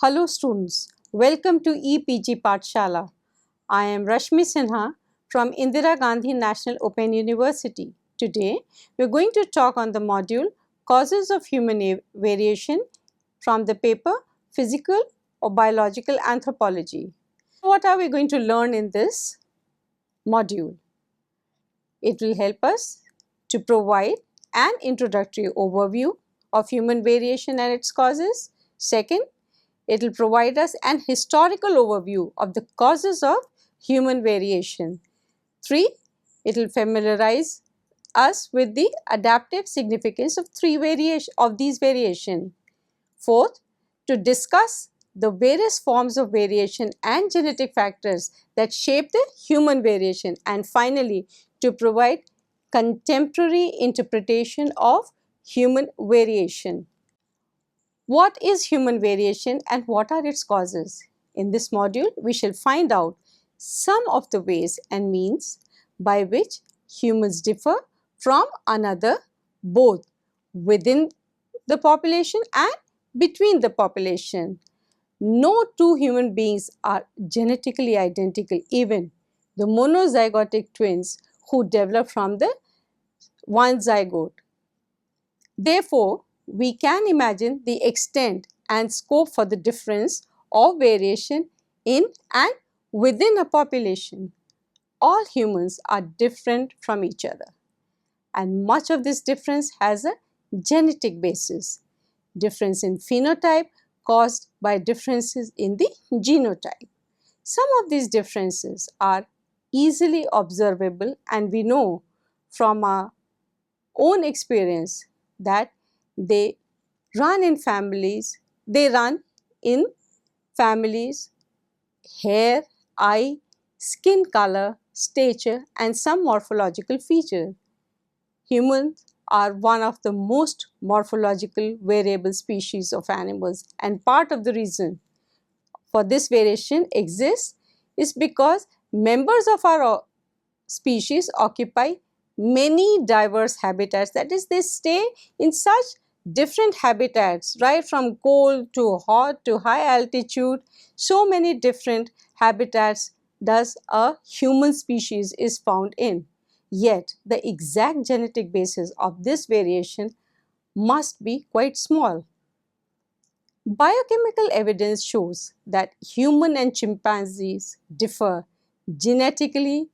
Hello students, welcome to EPG Pathshala. I am Rashmi Sinha from Indira Gandhi National Open University. Today we are going to talk on the module Causes of Human Variation from the paper Physical or Biological Anthropology. What are we going to learn in this module? It will help us to provide an introductory overview of human variation and its causes. Second, it will provide us an historical overview of the causes of human variation. 3. It will familiarize us with the adaptive significance of these variation. 4th, to discuss the various forms of variation and genetic factors that shape the human variation, and finally to provide contemporary interpretation of human variation. What is human variation and what are its causes? In this module, we shall find out some of the ways and means by which humans differ from another, both within the population and between the population. No two human beings are genetically identical, even the monozygotic twins who develop from the one zygote. Therefore, we can imagine the extent and scope for the difference of variation in and within a population. All humans are different from each other, and much of this difference has a genetic basis. Difference in phenotype caused by differences in the genotype. Some of these differences are easily observable, and we know from our own experience that they run in families, hair, eye, skin color, stature and some morphological feature. Humans are one of the most morphological variable species of animals, and part of the reason for this variation exists is because members of our species occupy many diverse habitats. That is, they stay in such different habitats, right from cold to hot to high altitude. So many different habitats does a human species is found in. Yet the exact genetic basis of this variation must be quite small. Biochemical evidence shows that human and chimpanzees differ genetically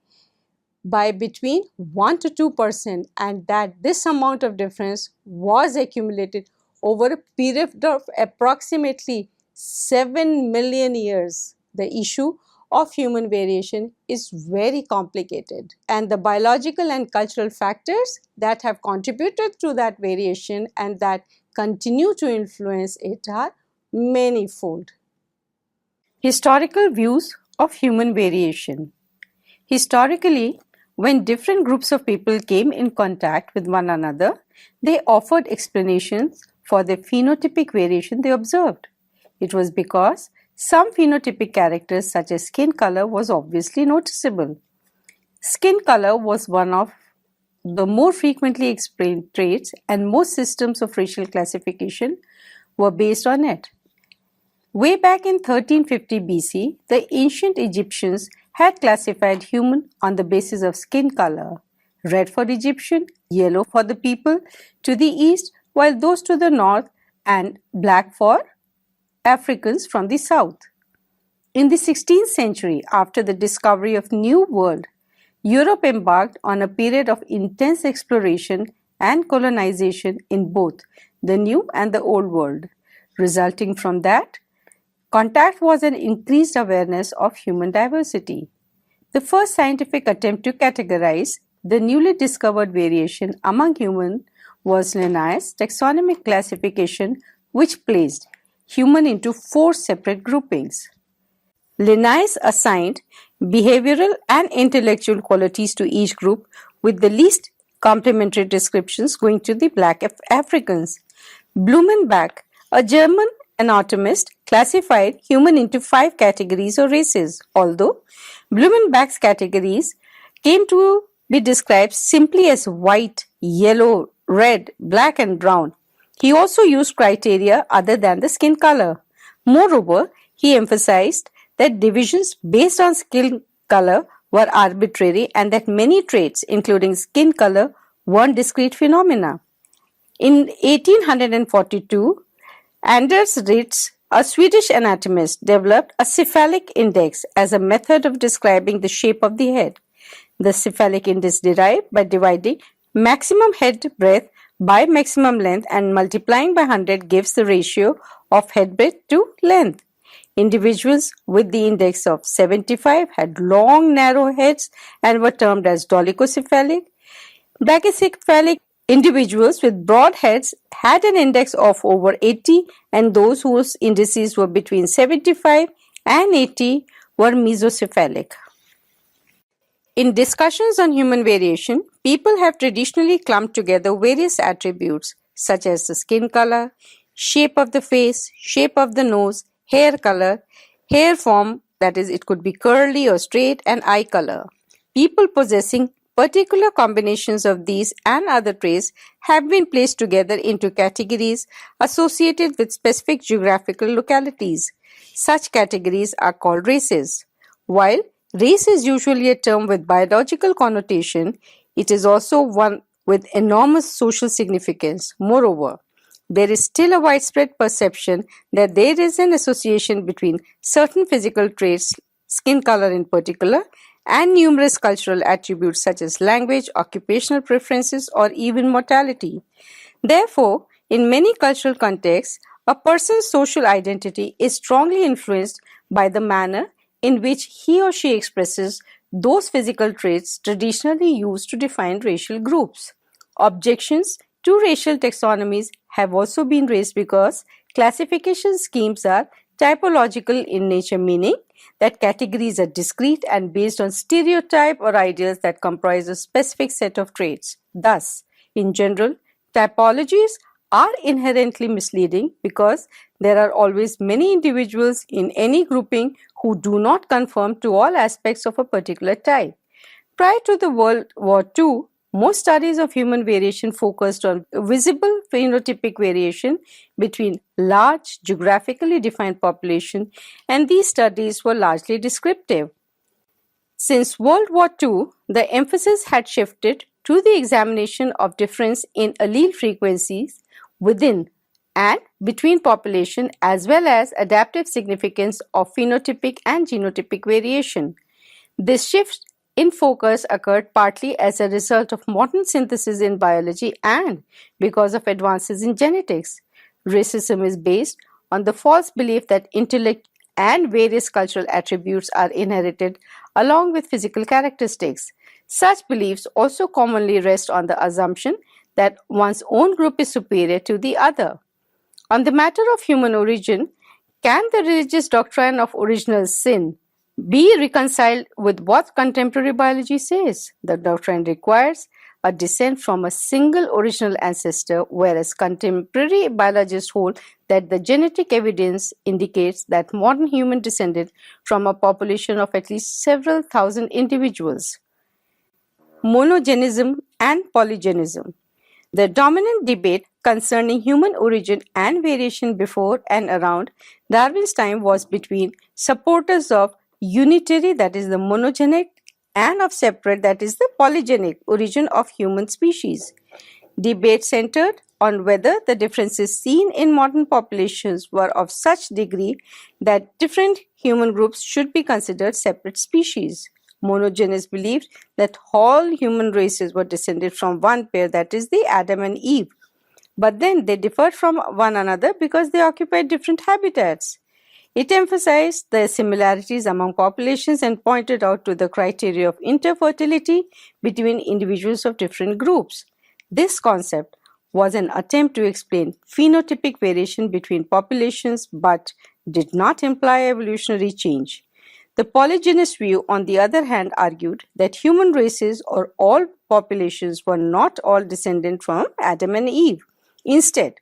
by between 1 to 2%, and that this amount of difference was accumulated over a period of approximately 7 million years. The issue of human variation is very complicated, and the biological and cultural factors that have contributed to that variation and that continue to influence it are manifold. Historical views of human variation. Historically, when different groups of people came in contact with one another, they offered explanations for the phenotypic variation they observed. It was because some phenotypic characters such as skin color was obviously noticeable. Skin color was one of the more frequently explained traits, and most systems of racial classification were based on it. Way back in 1350 BC, the ancient Egyptians had classified human on the basis of skin color: red for Egyptian, yellow for the people to the east, while those to the north, and black for Africans from the south. In the 16th century, after the discovery of New World, Europe embarked on a period of intense exploration and colonization in both the New and the Old World. Resulting from that, contact was an increased awareness of human diversity. The first scientific attempt to categorize the newly discovered variation among humans was Linnaeus' taxonomic classification, which placed human into 4 separate groupings. Linnaeus assigned behavioral and intellectual qualities to each group, with the least complementary descriptions going to the black Africans. Blumenbach, a German anatomist, classified human into 5 categories or races. Although Blumenbach's categories came to be described simply as white, yellow, red, black and brown, he also used criteria other than the skin color. Moreover, he emphasized that divisions based on skin color were arbitrary and that many traits, including skin color, weren't discrete phenomena. In 1842, Anders Ritz, a Swedish anatomist, developed a cephalic index as a method of describing the shape of the head. The cephalic index derived by dividing maximum head breadth by maximum length and multiplying by 100 gives the ratio of head breadth to length. Individuals with the index of 75 had long, narrow heads and were termed as dolichocephalic. Brachycephalic individuals with broad heads had an index of over 80, and those whose indices were between 75 and 80 were mesocephalic. In discussions on human variation, people have traditionally clumped together various attributes such as the skin color, shape of the face, shape of the nose, hair color, hair form, that is, it could be curly or straight, and eye color. People possessing particular combinations of these and other traits have been placed together into categories associated with specific geographical localities. Such categories are called races. While race is usually a term with biological connotation, it is also one with enormous social significance. Moreover, there is still a widespread perception that there is an association between certain physical traits, skin color in particular, and numerous cultural attributes such as language, occupational preferences, or even mortality. Therefore, in many cultural contexts, a person's social identity is strongly influenced by the manner in which he or she expresses those physical traits traditionally used to define racial groups. Objections to racial taxonomies have also been raised because classification schemes are typological in nature, meaning that categories are discrete and based on stereotype or ideals that comprise a specific set of traits. Thus, in general, typologies are inherently misleading because there are always many individuals in any grouping who do not conform to all aspects of a particular type. Prior to the World War II, most studies of human variation focused on visible phenotypic variation between large, geographically defined populations, and these studies were largely descriptive. Since World War II, the emphasis had shifted to the examination of difference in allele frequencies within and between population as well as adaptive significance of phenotypic and genotypic variation. This shift in focus occurred partly as a result of modern synthesis in biology and because of advances in genetics. Racism is based on the false belief that intellect and various cultural attributes are inherited along with physical characteristics. Such beliefs also commonly rest on the assumption that one's own group is superior to the other. On the matter of human origin, can the religious doctrine of original sin be reconciled with what contemporary biology says? The doctrine requires a descent from a single original ancestor, whereas contemporary biologists hold that the genetic evidence indicates that modern humans descended from a population of at least several thousand individuals. Monogenism and Polygenism. The dominant debate concerning human origin and variation before and around Darwin's time was between supporters of unitary, that is the monogenic, and of separate, that is the polygenic origin of human species. Debate centered on whether the differences seen in modern populations were of such degree that different human groups should be considered separate species. Monogenists believed that all human races were descended from one pair, that is the Adam and Eve. But then they differed from one another because they occupied different habitats. It emphasized the similarities among populations and pointed out to the criteria of interfertility between individuals of different groups. This concept was an attempt to explain phenotypic variation between populations but did not imply evolutionary change. The polygenist view, on the other hand, argued that human races or all populations were not all descended from Adam and Eve. Instead,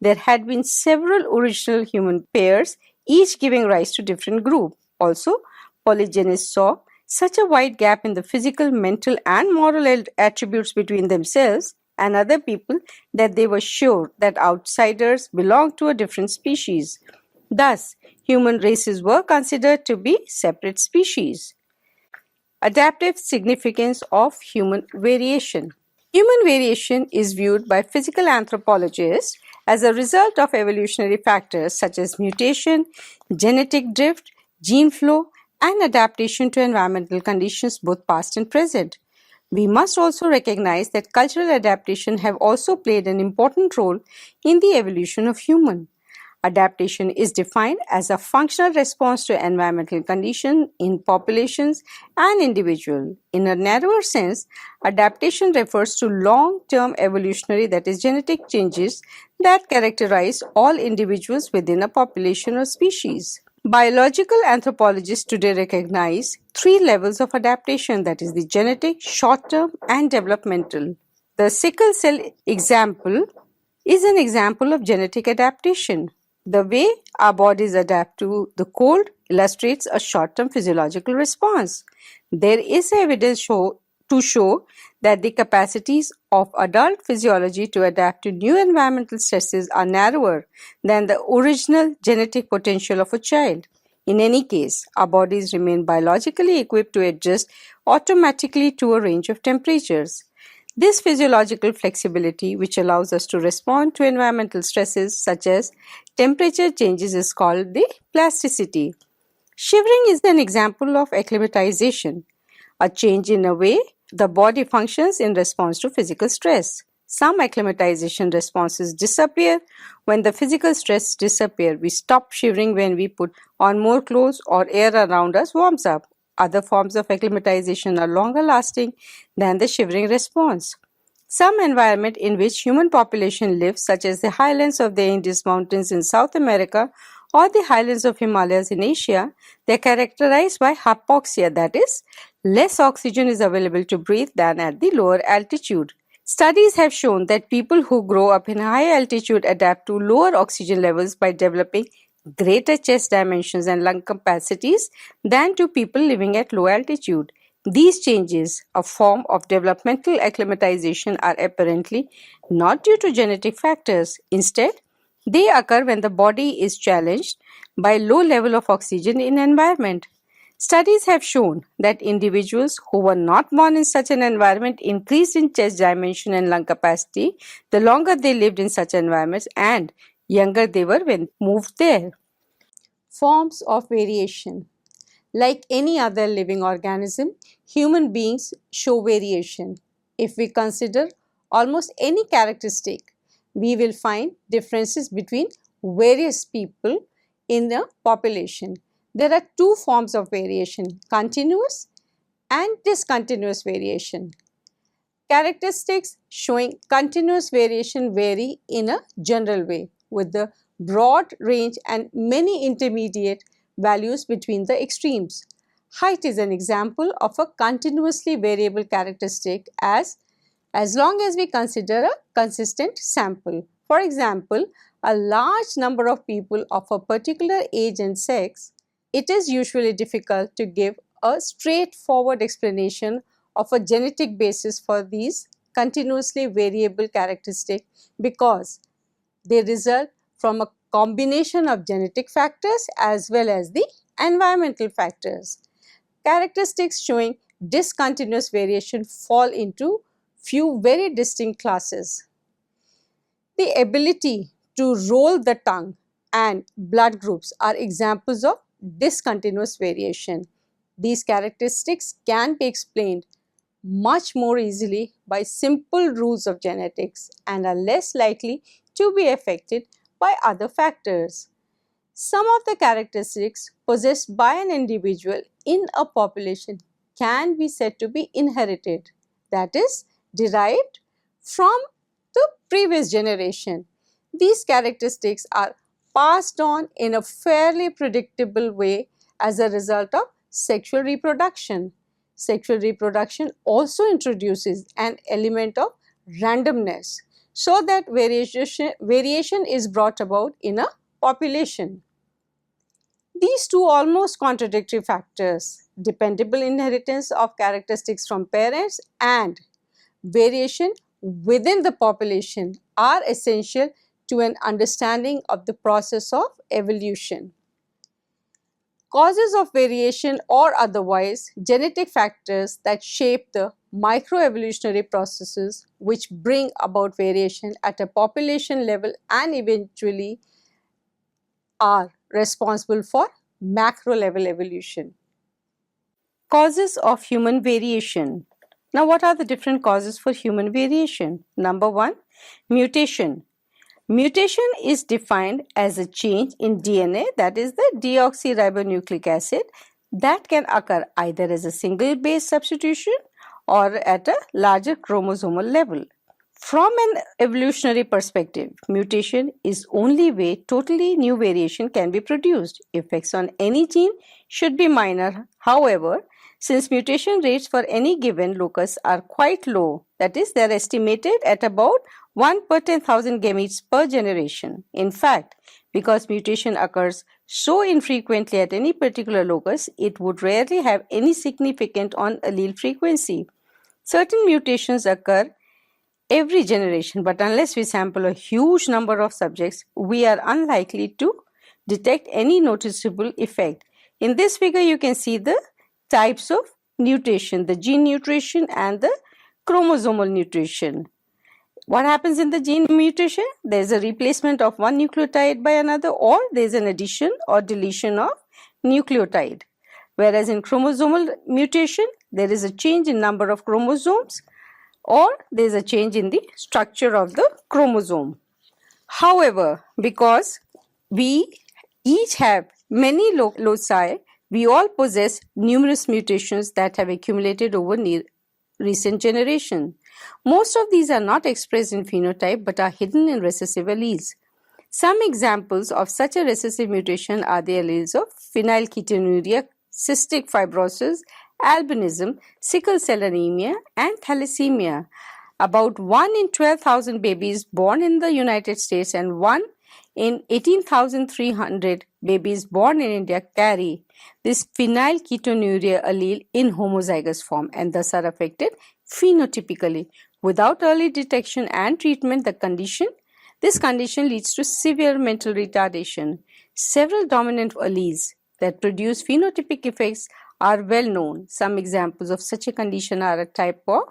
there had been several original human pairs, each giving rise to different groups. Also, polygenists saw such a wide gap in the physical, mental, and moral attributes between themselves and other people that they were sure that outsiders belonged to a different species. Thus, human races were considered to be separate species. Adaptive significance of human variation. Human variation is viewed by physical anthropologists as a result of evolutionary factors such as mutation, genetic drift, gene flow, and adaptation to environmental conditions both past and present. We must also recognize that cultural adaptation have also played an important role in the evolution of human. Adaptation is defined as a functional response to environmental conditions in populations and individuals. In a narrower sense, adaptation refers to long-term evolutionary, that is, genetic changes that characterize all individuals within a population or species. Biological anthropologists today recognize three levels of adaptation, that is, the genetic, short-term, and developmental. The sickle cell example is an example of genetic adaptation. The way our bodies adapt to the cold illustrates a short-term physiological response. There is evidence to show that the capacities of adult physiology to adapt to new environmental stresses are narrower than the original genetic potential of a child. In any case, our bodies remain biologically equipped to adjust automatically to a range of temperatures. This physiological flexibility, which allows us to respond to environmental stresses such as temperature changes, is called the plasticity. Shivering is an example of acclimatization, a change in a way the body functions in response to physical stress. Some acclimatization responses disappear when the physical stress disappears. We stop shivering when we put on more clothes or air around us warms up. Other forms of acclimatization are longer lasting than the shivering response. Some environment in which human population lives, such as the highlands of the Andes Mountains in South America or the highlands of Himalayas in Asia, they are characterized by hypoxia, that is, less oxygen is available to breathe than at the lower altitude. Studies have shown that people who grow up in high altitude adapt to lower oxygen levels by developing greater chest dimensions and lung capacities than to people living at low altitude. These changes, a form of developmental acclimatization, are apparently not due to genetic factors. Instead, they occur when the body is challenged by low level of oxygen in environment. Studies have shown that individuals who were not born in such an environment increased in chest dimension and lung capacity the longer they lived in such environments and younger they were when moved there. Forms of variation. Like any other living organism, human beings show variation. If we consider almost any characteristic, we will find differences between various people in the population. There are two forms of variation, continuous and discontinuous variation. Characteristics showing continuous variation vary in a general way, with the broad range and many intermediate values between the extremes. Height is an example of a continuously variable characteristic as long as we consider a consistent sample. For example, a large number of people of a particular age and sex, it is usually difficult to give a straightforward explanation of a genetic basis for these continuously variable characteristics because they result from a combination of genetic factors as well as the environmental factors. Characteristics showing discontinuous variation fall into few very distinct classes. The ability to roll the tongue and blood groups are examples of discontinuous variation. These characteristics can be explained much more easily by simple rules of genetics and are less likely to be affected by other factors. Some of the characteristics possessed by an individual in a population can be said to be inherited, that is, derived from the previous generation. These characteristics are passed on in a fairly predictable way as a result of sexual reproduction. Sexual reproduction also introduces an element of randomness so that variation is brought about in a population. These two almost contradictory factors, dependable inheritance of characteristics from parents and variation within the population, are essential to an understanding of the process of evolution. Causes of variation or otherwise genetic factors that shape the microevolutionary processes which bring about variation at a population level and eventually are responsible for macro level evolution. Causes of human variation. Now, what are the different causes for human variation? Number one, mutation. Mutation is defined as a change in DNA, that is the deoxyribonucleic acid, that can occur either as a single base substitution or at a larger chromosomal level. From an evolutionary perspective, mutation is only way totally new variation can be produced. Effects on any gene should be minor. However, since mutation rates for any given locus are quite low, that is, they are estimated at about 1 per 10,000 gametes per generation. In fact, because mutation occurs so infrequently at any particular locus, it would rarely have any significance on allele frequency. Certain mutations occur every generation, but unless we sample a huge number of subjects, we are unlikely to detect any noticeable effect. In this figure, you can see the types of mutation, the gene mutation and the chromosomal mutation. What happens in the gene mutation? There is a replacement of one nucleotide by another, or there is an addition or deletion of nucleotide. Whereas in chromosomal mutation, there is a change in number of chromosomes, or there is a change in the structure of the chromosome. However, because we each have many loci, we all possess numerous mutations that have accumulated over recent generations. Most of these are not expressed in phenotype but are hidden in recessive alleles. Some examples of such a recessive mutation are the alleles of phenylketonuria, cystic fibrosis, albinism, sickle cell anemia, and thalassemia. About 1 in 12,000 babies born in the United States and 1 in 18,300 babies born in India carry this phenylketonuria allele in homozygous form and thus are affected phenotypically. Without early detection and treatment, this condition leads to severe mental retardation. Several dominant alleles that produce phenotypic effects are well known. Some examples of such a condition are a type of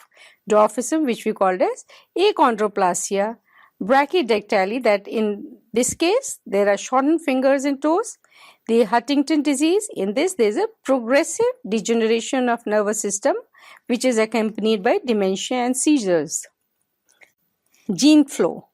dwarfism, which we called as achondroplasia, brachydactyly, that in this case there are shortened fingers and toes. The Huntington disease, in this there is a progressive degeneration of nervous system which is accompanied by dementia and seizures. Gene flow.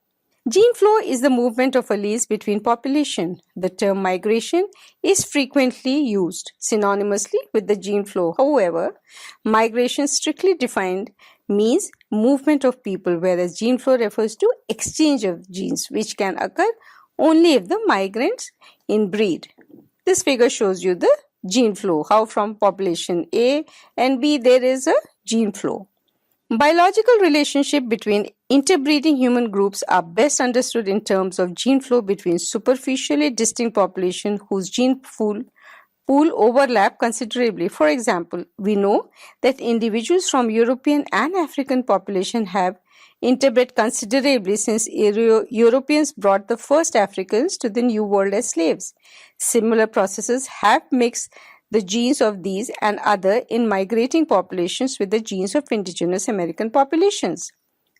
Gene flow is the movement of alleles between population. The term migration is frequently used synonymously with the gene flow. However, migration strictly defined means movement of people, whereas gene flow refers to exchange of genes, which can occur only if the migrants inbreed. This figure shows you the gene flow, how from population A and B there is a gene flow. Biological relationship between interbreeding human groups are best understood in terms of gene flow between superficially distinct populations whose gene pool overlap considerably. For example, we know that individuals from European and African population have interbred considerably since Europeans brought the first Africans to the New World as slaves. Similar processes have mixed the genes of these and other in migrating populations with the genes of indigenous American populations.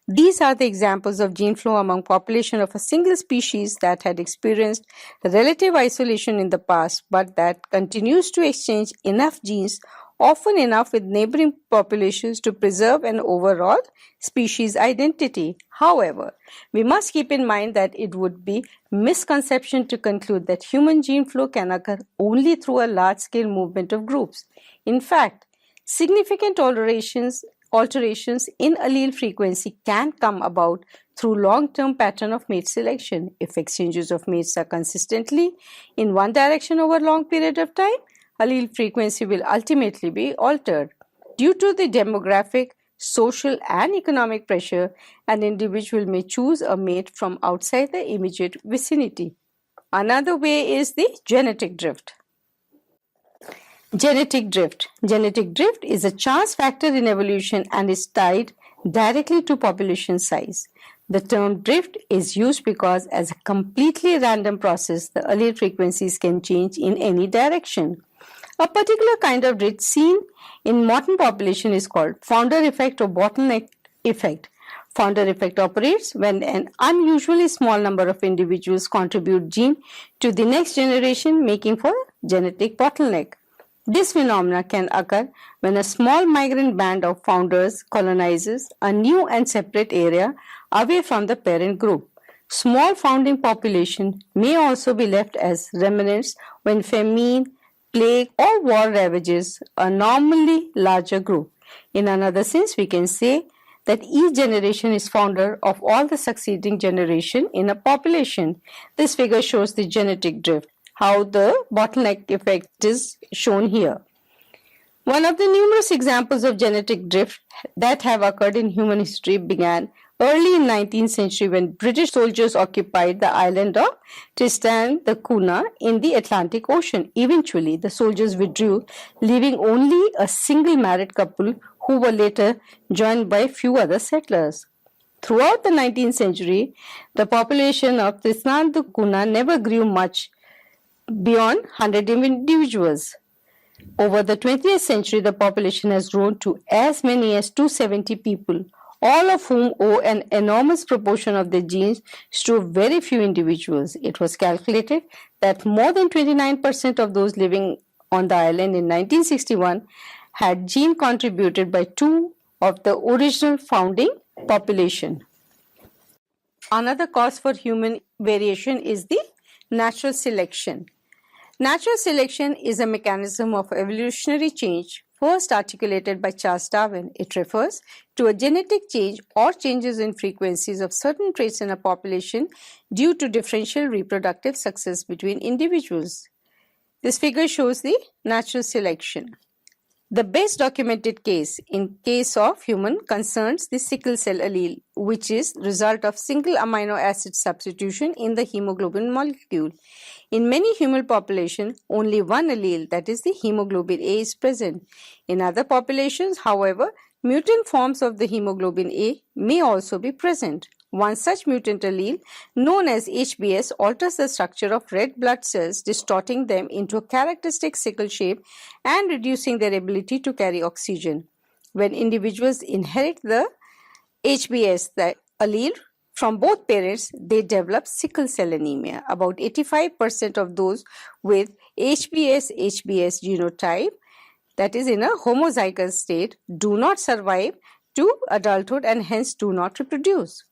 These are the examples of gene flow among population of a single species that had experienced relative isolation in the past, but that continues to exchange enough genes, often enough with neighboring populations, to preserve an overall species identity. However, we must keep in mind that it would be misconception to conclude that human gene flow can occur only through a large-scale movement of groups. In fact, significant alterations in allele frequency can come about through long-term pattern of mate selection. If exchanges of mates are consistently in one direction over a long period of time, allele frequency will ultimately be altered. Due to the demographic, social and economic pressure, an individual may choose a mate from outside the immediate vicinity. Another way is the genetic drift. Genetic drift. Genetic drift is a chance factor in evolution and is tied directly to population size. The term drift is used because as a completely random process, the allele frequencies can change in any direction. A particular kind of drift seen in modern population is called founder effect or bottleneck effect. Founder effect operates when an unusually small number of individuals contribute gene to the next generation, making for genetic bottleneck. This phenomena can occur when a small migrant band of founders colonizes a new and separate area away from the parent group. Small founding population may also be left as remnants when famine, plague, or war ravages a normally larger group. In another sense, we can say that each generation is founder of all the succeeding generation in a population. This figure shows the genetic drift, how the bottleneck effect is shown here. One of the numerous examples of genetic drift that have occurred in human history began early in 19th century when British soldiers occupied the island of Tristan da Cunha in the Atlantic Ocean. Eventually, the soldiers withdrew, leaving only a single married couple who were later joined by few other settlers. Throughout the 19th century, the population of Tristan da Cunha never grew much beyond 100 individuals. Over the 20th century, the population has grown to as many as 270 people, all of whom owe an enormous proportion of their genes to very few individuals. It was calculated that more than 29% of those living on the island in 1961 had gene contributed by two of the original founding population. Another cause for human variation is the natural selection. Natural selection is a mechanism of evolutionary change first articulated by Charles Darwin. It refers to a genetic change or changes in frequencies of certain traits in a population due to differential reproductive success between individuals. This figure shows the natural selection. The best documented case in case of human concerns the sickle cell allele, which is the result of single amino acid substitution in the hemoglobin molecule. In many human populations, only one allele, that is the hemoglobin A, is present. In other populations, however, mutant forms of the hemoglobin A may also be present. One such mutant allele, known as HBS, alters the structure of red blood cells, distorting them into a characteristic sickle shape and reducing their ability to carry oxygen. When individuals inherit the HBS, the allele, from both parents, they develop sickle cell anemia. About 85% of those with HBS genotype, that is in a homozygous state, do not survive to adulthood and hence do not reproduce.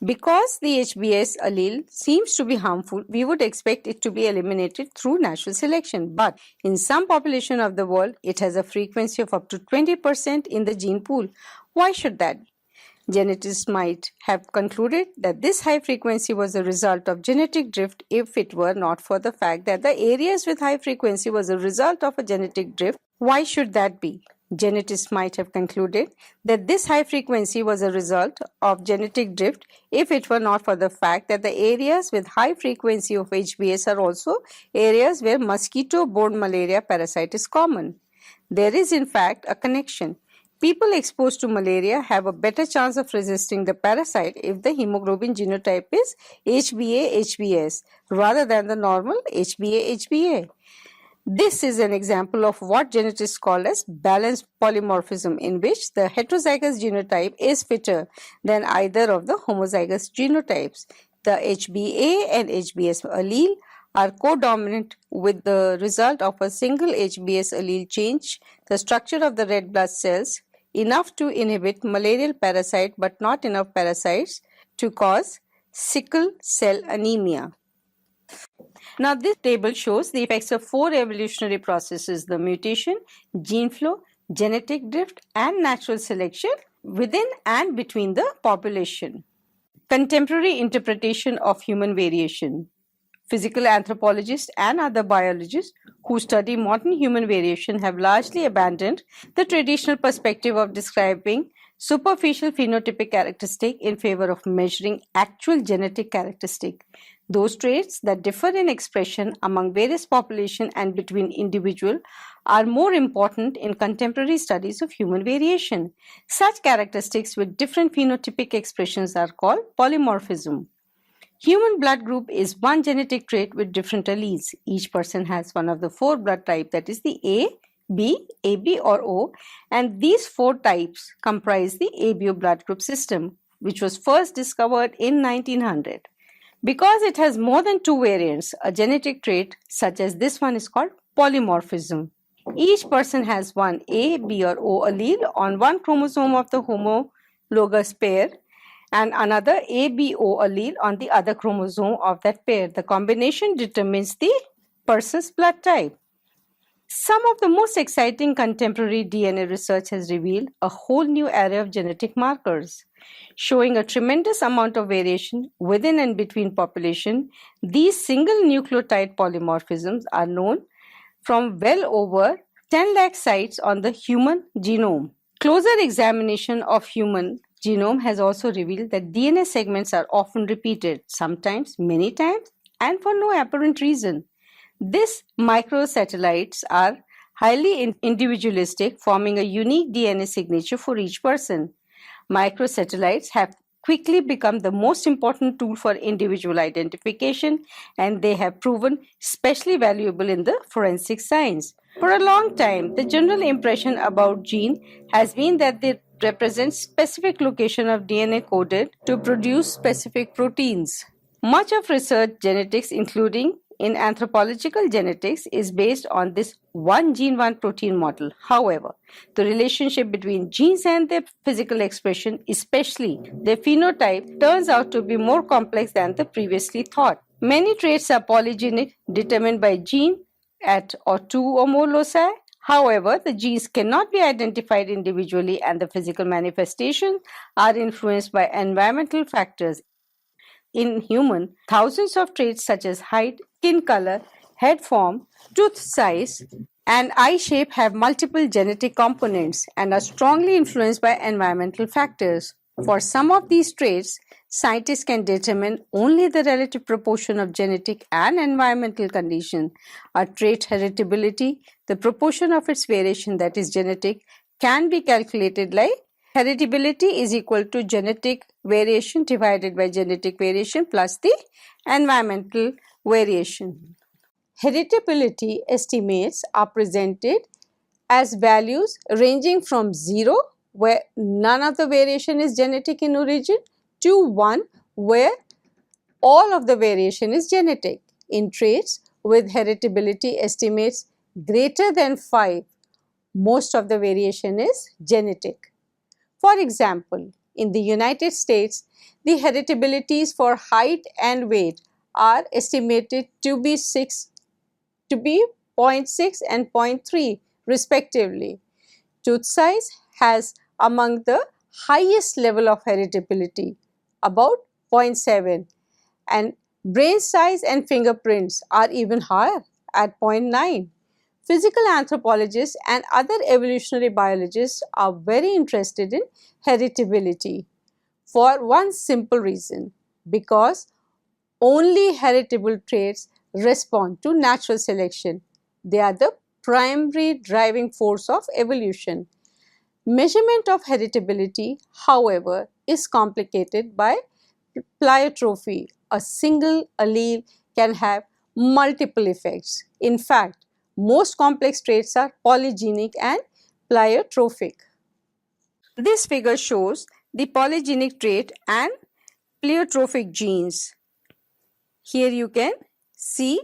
Because the HBS allele seems to be harmful, we would expect it to be eliminated through natural selection. But in some population of the world, it has a frequency of up to 20% in the gene pool. Why should that be? Geneticists might have concluded that this high frequency was a result of genetic drift if it were not for the fact that the areas with high frequency was a result of a genetic drift. Why should that be? Geneticists might have concluded that this high frequency was a result of genetic drift if it were not for the fact that the areas with high frequency of HBS are also areas where mosquito-borne malaria parasite is common. There is in fact a connection. People exposed to malaria have a better chance of resisting the parasite if the hemoglobin genotype is HbA-HbS rather than the normal HbA-HbA. This is an example of what geneticists call as balanced polymorphism, in which the heterozygous genotype is fitter than either of the homozygous genotypes. The HbA and HbS allele are codominant, with the result of a single HbS allele change the structure of the red blood cells enough to inhibit malarial parasite but not enough parasites to cause sickle cell anemia. Now this table shows the effects of four evolutionary processes: the mutation, gene flow, genetic drift and natural selection within and between the population. Contemporary interpretation of human variation. Physical anthropologists and other biologists who study modern human variation have largely abandoned the traditional perspective of describing superficial phenotypic characteristic in favor of measuring actual genetic characteristic. Those traits that differ in expression among various population and between individual are more important in contemporary studies of human variation. Such characteristics with different phenotypic expressions are called polymorphism. Human blood group is one genetic trait with different alleles. Each person has one of the four blood types, that is the A, B, AB or O, and these four types comprise the ABO blood group system, which was first discovered in 1900. Because it has more than two variants, a genetic trait such as this one is called polymorphism. Each person has one A, B or O allele on one chromosome of the homologous pair and another ABO allele on the other chromosome of that pair. The combination determines the person's blood type. Some of the most exciting contemporary DNA research has revealed a whole new array of genetic markers. Showing a tremendous amount of variation within and between population, these single nucleotide polymorphisms are known from well over 10 lakh sites on the human genome. Closer examination of human genome has also revealed that DNA segments are often repeated, sometimes many times, and for no apparent reason. These microsatellites are highly individualistic, forming a unique DNA signature for each person. Microsatellites have quickly become the most important tool for individual identification, and they have proven especially valuable in the forensic science. For a long time, the general impression about gene has been that they represent specific location of DNA coded to produce specific proteins. Much of research genetics, including in anthropological genetics, is based on this one gene, one protein model. However, the relationship between genes and their physical expression, especially their phenotype, turns out to be more complex than the previously thought. Many traits are polygenic, determined by gene at or two or more loci. However, the genes cannot be identified individually and the physical manifestations are influenced by environmental factors. In human, thousands of traits such as height, skin color, head form, tooth size, and eye shape have multiple genetic components and are strongly influenced by environmental factors. For some of these traits, scientists can determine only the relative proportion of genetic and environmental condition. A trait heritability, the proportion of its variation that is genetic, can be calculated like heritability is equal to genetic variation divided by genetic variation plus the environmental variation. Heritability estimates are presented as values ranging from 0, where none of the variation is genetic in origin, to 1, where all of the variation is genetic. In traits with heritability estimates greater than 5, most of the variation is genetic. For example, in the United States, the heritabilities for height and weight are estimated to be 0.6 and 0.3 respectively. Tooth size has among the highest level of heritability, about 0.7, and brain size and fingerprints are even higher at 0.9. Physical anthropologists and other evolutionary biologists are very interested in heritability for one simple reason: because only heritable traits respond to natural selection. They are the primary driving force of evolution. Measurement of heritability, however, is complicated by pleiotropy. A single allele can have multiple effects. In fact, most complex traits are polygenic and pleiotropic. This figure shows the polygenic trait and pleiotropic genes. Here you can see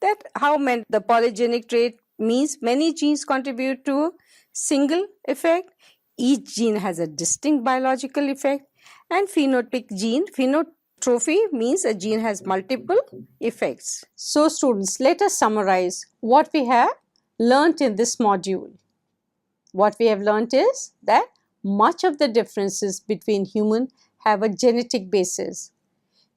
that how many the polygenic trait means many genes contribute to a single effect. Each gene has a distinct biological effect, and phenotropy means a gene has multiple effects. So students, let us summarize what we have learnt in this module. What we have learnt is that much of the differences between humans have a genetic basis.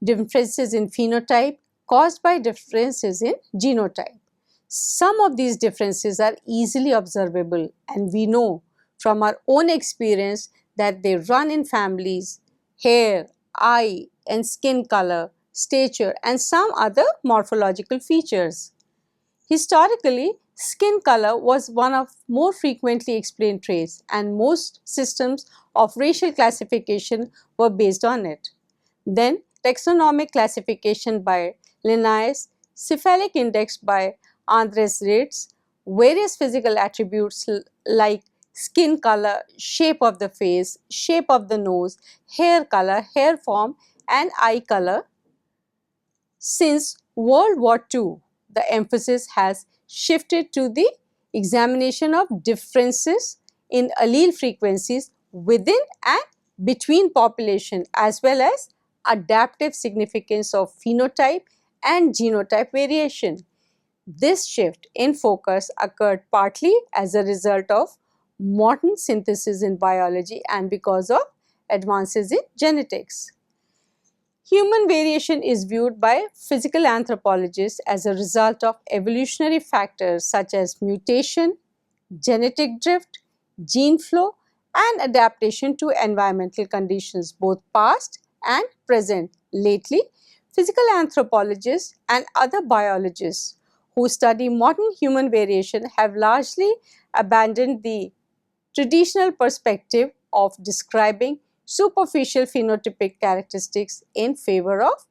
Differences in phenotype caused by differences in genotype. Some of these differences are easily observable, and we know from our own experience that they run in families: hair, eye and skin color, stature, and some other morphological features. Historically, skin color was one of more frequently explained traits, and most systems of racial classification were based on it. Then, taxonomic classification by Linnaeus, cephalic index by Andres Ritz, various physical attributes like skin color, shape of the face, shape of the nose, hair color, hair form, and eye color. Since World War II, the emphasis has shifted to the examination of differences in allele frequencies within and between population, as well as adaptive significance of phenotype and genotype variation. This shift in focus occurred partly as a result of modern synthesis in biology and because of advances in genetics. Human variation is viewed by physical anthropologists as a result of evolutionary factors such as mutation, genetic drift, gene flow, and adaptation to environmental conditions, both past and present. Lately, physical anthropologists and other biologists who study modern human variation have largely abandoned the traditional perspective of describing superficial phenotypic characteristics in favor of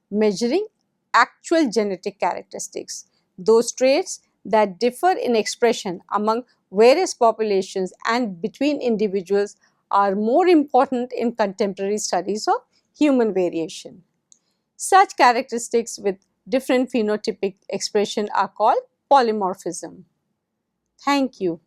measuring actual genetic characteristics. Those traits that differ in expression among various populations and between individuals are more important in contemporary studies of human variation. Such characteristics with different phenotypic expression are called polymorphism. Thank you.